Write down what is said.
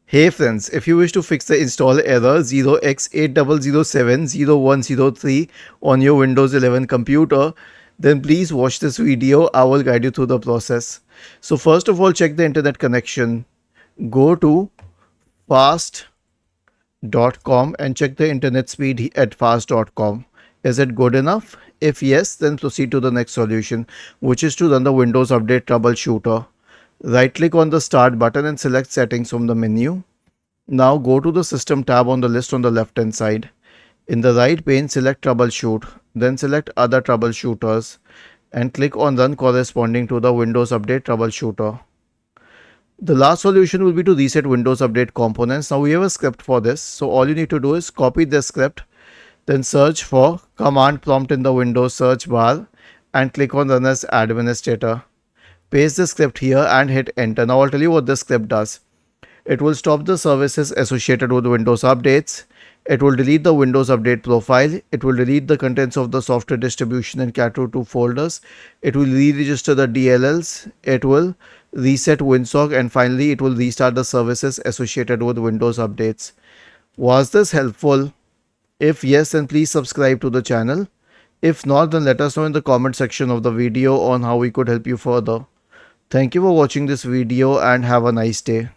Hey friends, if you wish to fix the install error 0x80070103 on your Windows 11 computer, then please watch this video. I will guide you through the process. So first of all, check the internet connection. Go to fast.com and check the internet speed at fast.com. Is it good enough? If yes, then proceed to the next solution, which is to run the Windows Update Troubleshooter. Right click on the Start button and select Settings from the menu. Now go to the System tab on the list on the left hand side. In the right pane, select Troubleshoot, then select Other Troubleshooters and click on Run corresponding to the Windows Update Troubleshooter. The last solution will be to reset Windows Update components. Now we have a script for this, so all you need to do is copy this script, then search for command prompt in the Windows search bar and click on Run as Administrator. Paste the script here and hit enter. Now I'll tell you what this script does. It will stop the services associated with Windows updates. It will delete the Windows Update profile. It will delete the contents of the software distribution and cat2 folders. It will re-register the DLLs. It will reset WinSock, and finally it will restart the services associated with Windows updates. Was this helpful? If yes, then please subscribe to the channel. If not, then let us know in the comment section of the video on how we could help you further. Thank you for watching this video and have a nice day.